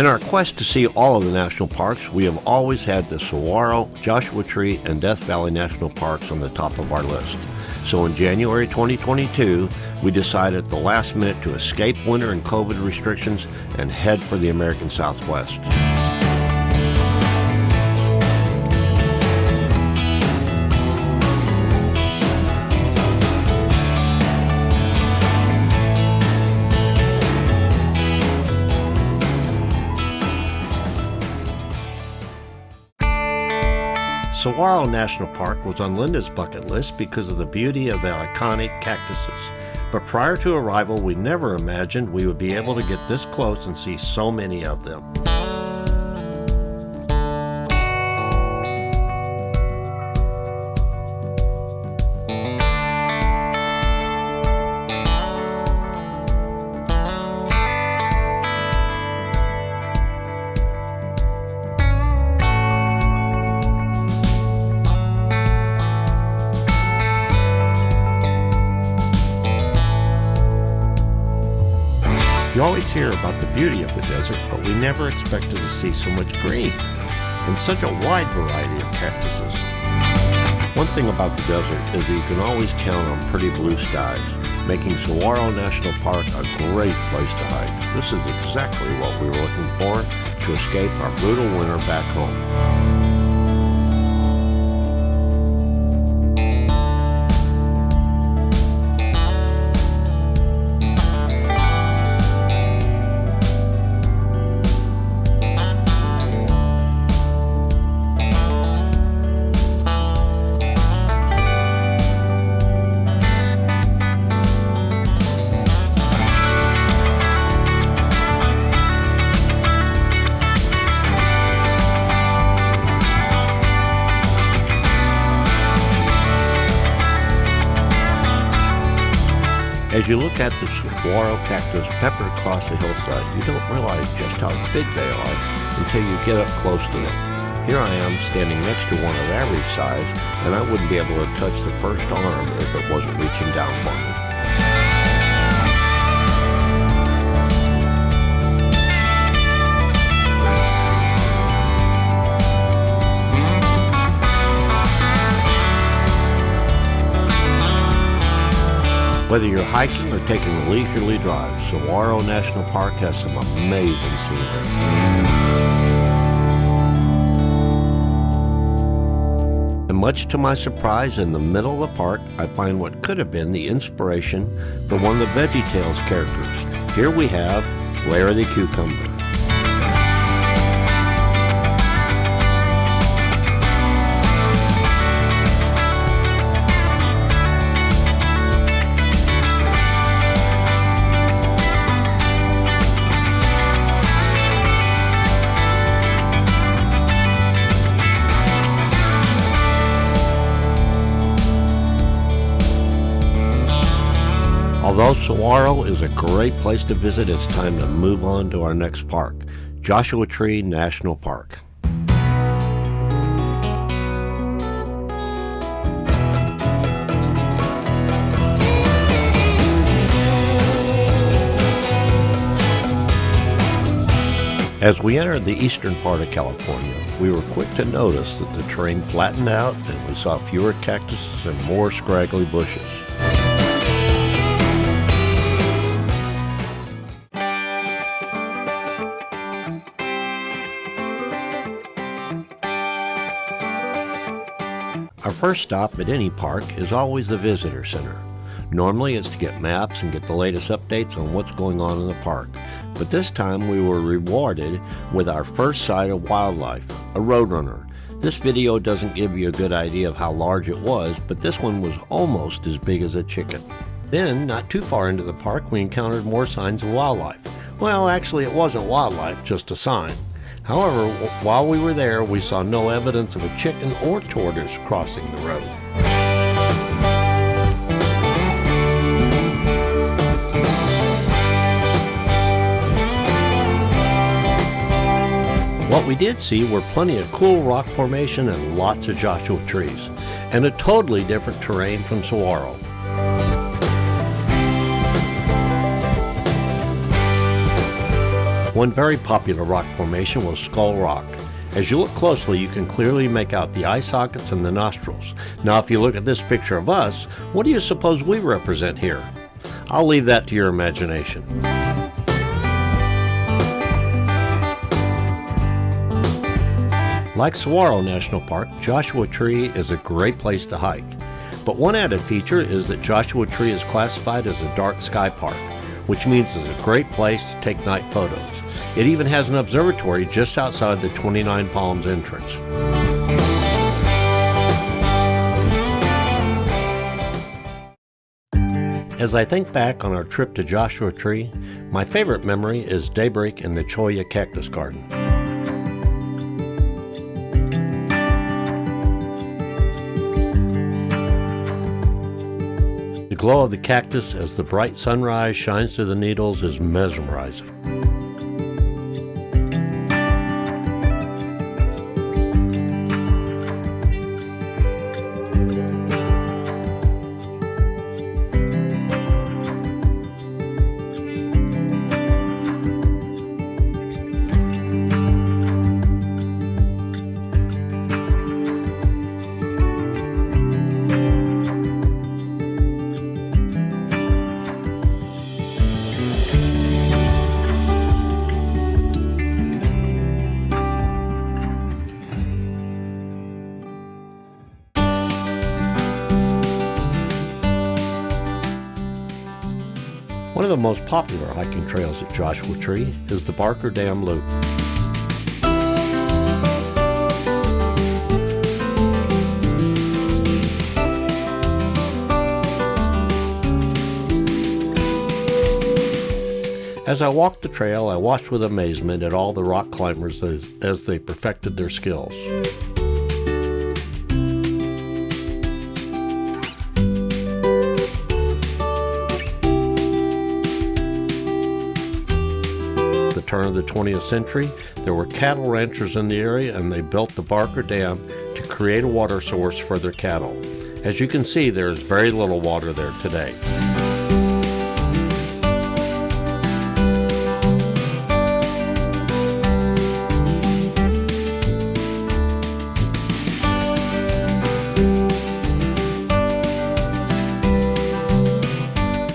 In our quest to see all of the national parks, we have always had the Saguaro, Joshua Tree, and Death Valley National Parks on the top of our list. So in January 2022, we decided at the last minute to escape winter and COVID restrictions and head for the American Southwest. Saguaro National Park was on Linda's bucket list because of the beauty of the iconic cactuses. But prior to arrival, we never imagined we would be able to get this close and see so many of them. You always hear about the beauty of the desert, but we never expected to see so much green and such a wide variety of cactuses. One thing about the desert is that you can always count on pretty blue skies, making Saguaro National Park a great place to hike. This is exactly what we were looking for to escape our brutal winter back home. As you look at the saguaro cactus peppered across the hillside, you don't realize just how big they are until you get up close to them. Here I am standing next to one of average size, and I wouldn't be able to touch the first arm if it wasn't reaching down for me. Whether you're hiking or taking a leisurely drive, Saguaro National Park has some amazing scenery. And much to my surprise, in the middle of the park, I find what could have been the inspiration for one of the VeggieTales characters. Here we have Larry the Cucumber. Although Saguaro is a great place to visit, it's time to move on to our next park, Joshua Tree National Park. As we entered the eastern part of California, we were quick to notice that the terrain flattened out and we saw fewer cactuses and more scraggly bushes. Our first stop at any park is always the visitor center. Normally it's to get maps and get the latest updates on what's going on in the park. But this time we were rewarded with our first sight of wildlife, a roadrunner. This video doesn't give you a good idea of how large it was, but this one was almost as big as a chicken. Then, not too far into the park, we encountered more signs of wildlife. Well, actually it wasn't wildlife, just a sign. However, while we were there, we saw no evidence of a chicken or tortoise crossing the road. What we did see were plenty of cool rock formation and lots of Joshua trees, and a totally different terrain from Saguaro. One very popular rock formation was Skull Rock. As you look closely, you can clearly make out the eye sockets and the nostrils. Now, if you look at this picture of us, what do you suppose we represent here? I'll leave that to your imagination. Like Saguaro National Park, Joshua Tree is a great place to hike. But one added feature is that Joshua Tree is classified as a dark sky park, which means it's a great place to take night photos. It even has an observatory just outside the 29 Palms entrance. As I think back on our trip to Joshua Tree, my favorite memory is Daybreak in the Cholla Cactus Garden. The glow of the cactus as the bright sunrise shines through the needles is mesmerizing. One of the most popular hiking trails at Joshua Tree is the Barker Dam Loop. As I walked the trail, I watched with amazement at all the rock climbers as they perfected their skills. Turn of the 20th century, there were cattle ranchers in the area and they built the Barker Dam to create a water source for their cattle. As you can see, there is very little water there today.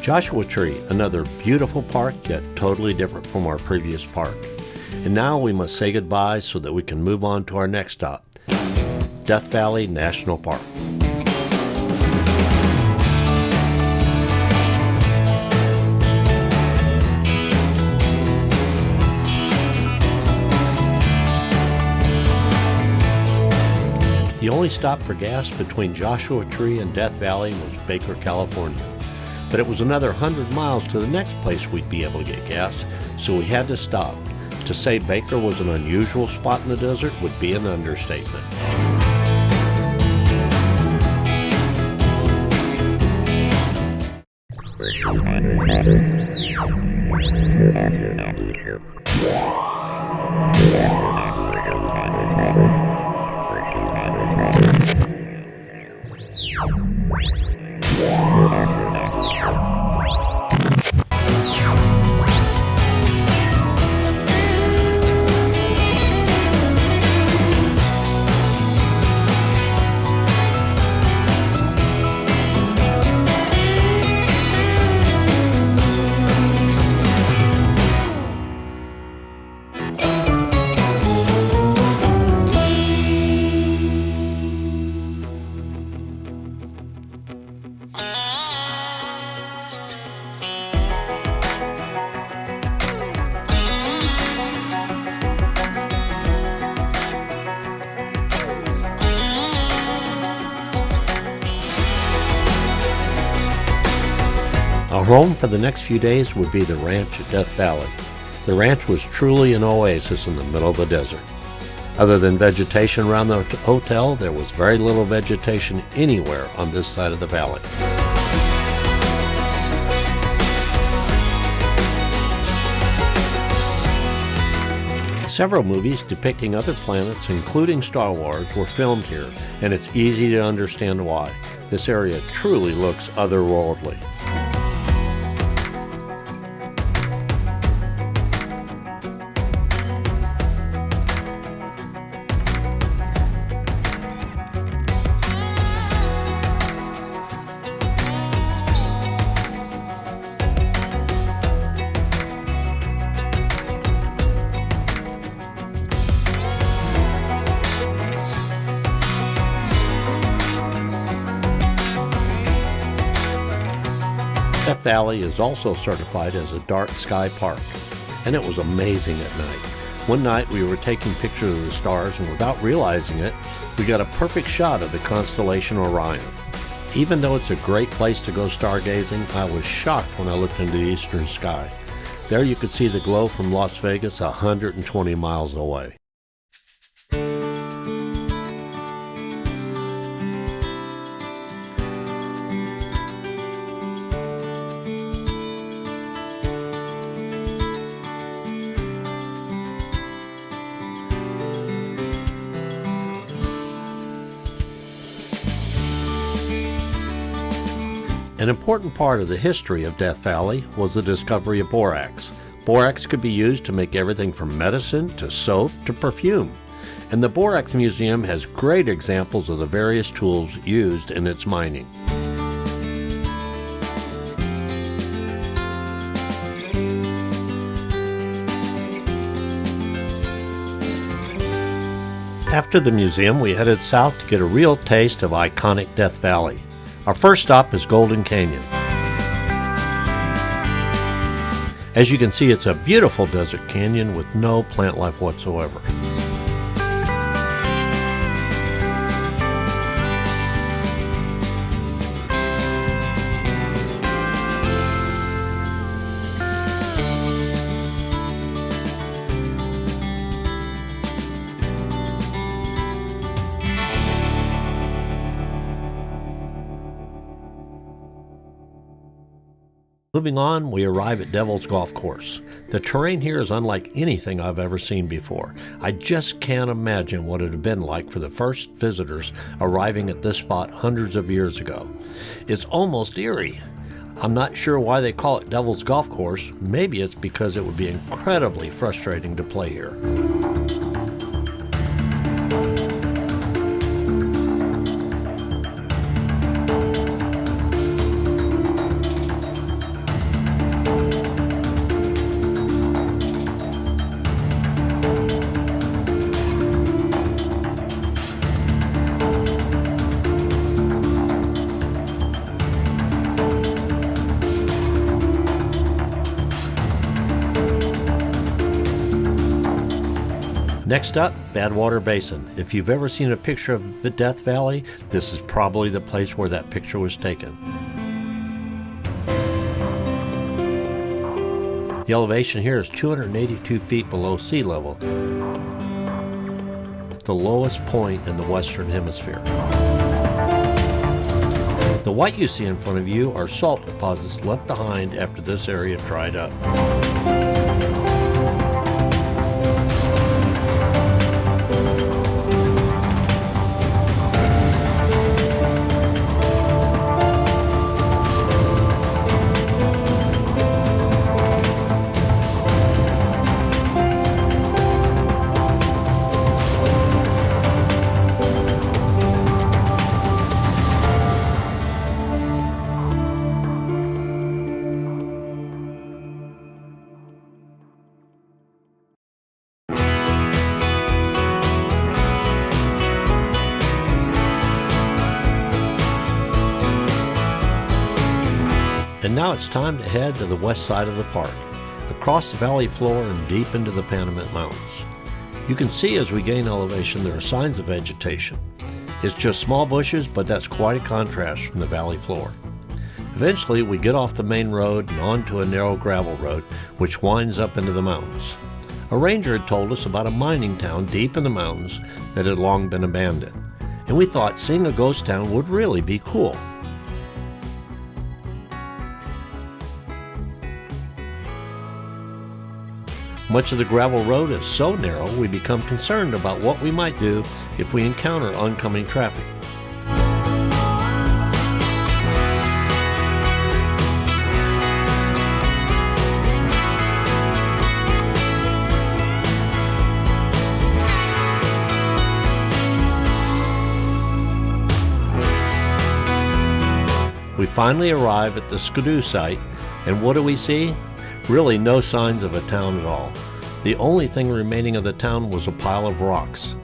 Joshua Tree, another beautiful park, yet totally different from our previous park. And now we must say goodbye so that we can move on to our next stop, Death Valley National Park. The only stop for gas between Joshua Tree and Death Valley was Baker, California. But it was another 100 miles to the next place we'd be able to get gas, so we had to stop. To say Baker was an unusual spot in the desert would be an understatement. Our home for the next few days would be the ranch at Death Valley. The ranch was truly an oasis in the middle of the desert. Other than vegetation around the hotel, there was very little vegetation anywhere on this side of the valley. Several movies depicting other planets, including Star Wars, were filmed here, and it's easy to understand why. This area truly looks otherworldly. Death Valley is also certified as a dark sky park, and it was amazing at night. One night we were taking pictures of the stars, and without realizing it, we got a perfect shot of the constellation Orion. Even though it's a great place to go stargazing, I was shocked when I looked into the eastern sky. There you could see the glow from Las Vegas 120 miles away. An important part of the history of Death Valley was the discovery of borax. Borax could be used to make everything from medicine to soap to perfume. And the Borax Museum has great examples of the various tools used in its mining. After the museum, we headed south to get a real taste of iconic Death Valley. Our first stop is Golden Canyon. As you can see, it's a beautiful desert canyon with no plant life whatsoever. Moving on, we arrive at Devil's Golf Course. The terrain here is unlike anything I've ever seen before. I just can't imagine what it would have been like for the first visitors arriving at this spot hundreds of years ago. It's almost eerie. I'm not sure why they call it Devil's Golf Course. Maybe it's because it would be incredibly frustrating to play here. Next up, Water Basin. If you've ever seen a picture of the Death Valley, this is probably the place where that picture was taken. The elevation here is 282 feet below sea level, the lowest point in the Western Hemisphere. The white you see in front of you are salt deposits left behind after this area dried up. And now it's time to head to the west side of the park, across the valley floor and deep into the Panamint Mountains. You can see as we gain elevation there are signs of vegetation. It's just small bushes, but that's quite a contrast from the valley floor. Eventually we get off the main road and onto a narrow gravel road which winds up into the mountains. A ranger had told us about a mining town deep in the mountains that had long been abandoned, and we thought seeing a ghost town would really be cool. Much of the gravel road is so narrow we become concerned about what we might do if we encounter oncoming traffic. We finally arrive at the Skidoo site, and what do we see? Really no signs of a town at all. The only thing remaining of the town was a pile of rocks,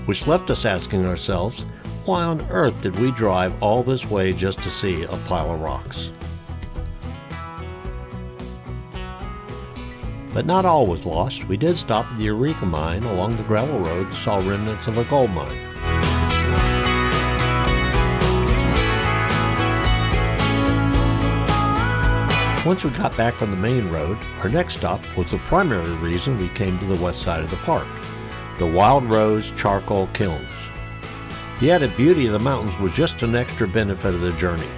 which left us asking ourselves, why on earth did we drive all this way just to see a pile of rocks? But not all was lost. We did stop at the Eureka mine along the gravel road and saw remnants of a gold mine. Once we got back on the main road, our next stop was the primary reason we came to the west side of the park, the Wild Rose Charcoal Kilns. The added beauty of the mountains was just an extra benefit of the journey.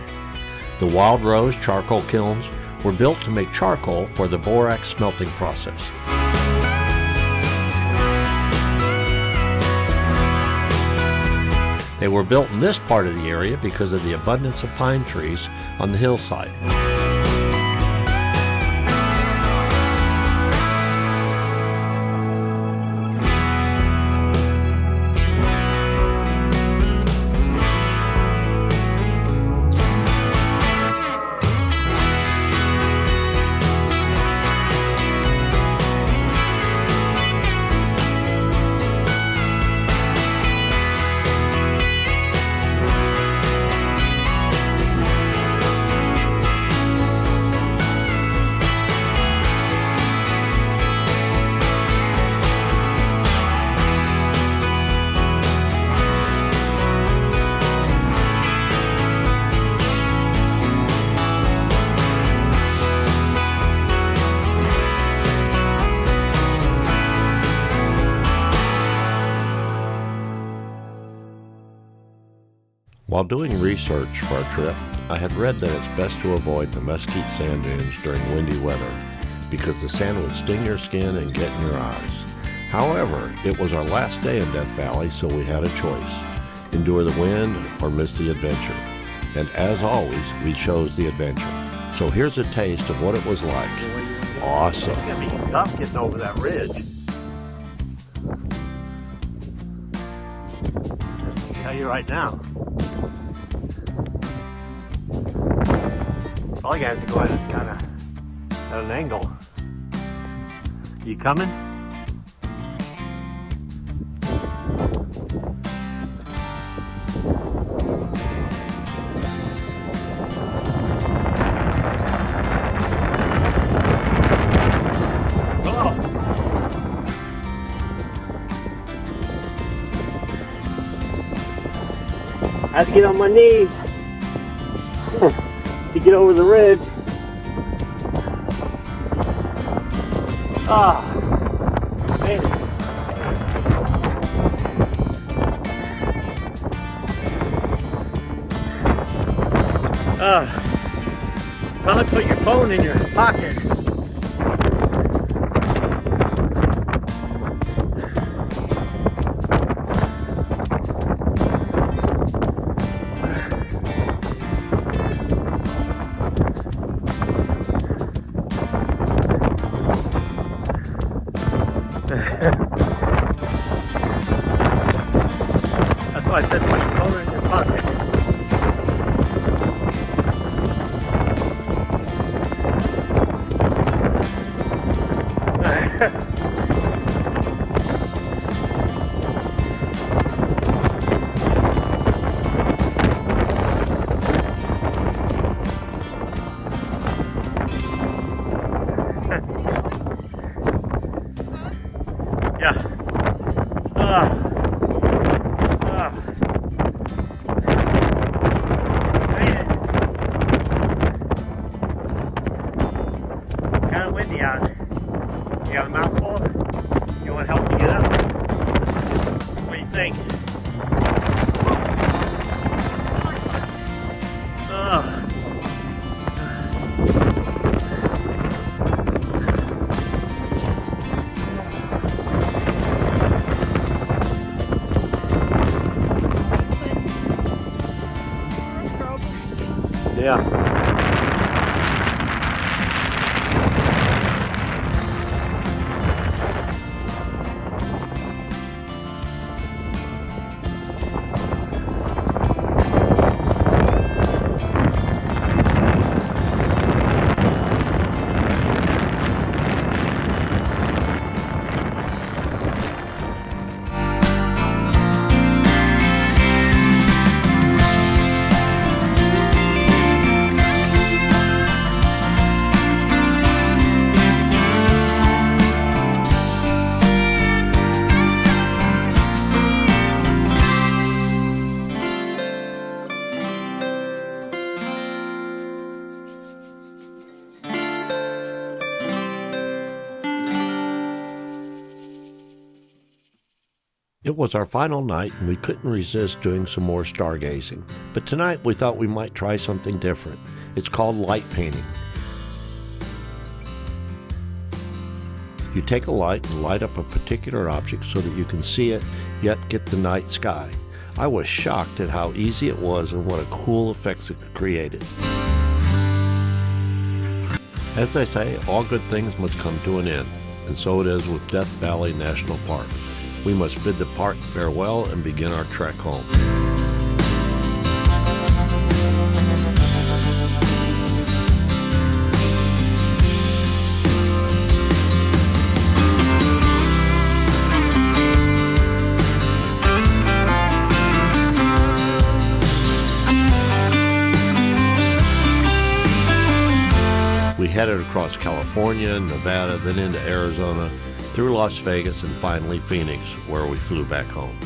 The Wild Rose Charcoal Kilns were built to make charcoal for the borax smelting process. They were built in this part of the area because of the abundance of pine trees on the hillside. While doing research for our trip, I had read that it's best to avoid the Mesquite sand dunes during windy weather because the sand would sting your skin and get in your eyes. However, it was our last day in Death Valley, so we had a choice: endure the wind or miss the adventure. And as always, we chose the adventure. So here's a taste of what it was like. Awesome. It's going to be tough getting over that ridge. I'll tell you right now. Probably got to go at it kind of at an angle. You coming? I had to get on my knees to get over the ridge. Ah, man. Probably put your phone in your pocket. That's why I said put your phone in your pocket. Yeah. Man. Kind of windy out. You got a mouthful? You want help to get up? What do you think? Yeah. It was our final night and we couldn't resist doing some more stargazing. But tonight we thought we might try something different. It's called light painting. You take a light and light up a particular object so that you can see it, yet get the night sky. I was shocked at how easy it was and what a cool effects it created. As they say, all good things must come to an end, and so it is with Death Valley National Park. We must bid the park farewell and begin our trek home. We headed across California, Nevada, then into Arizona, through Las Vegas, and finally Phoenix, where we flew back home.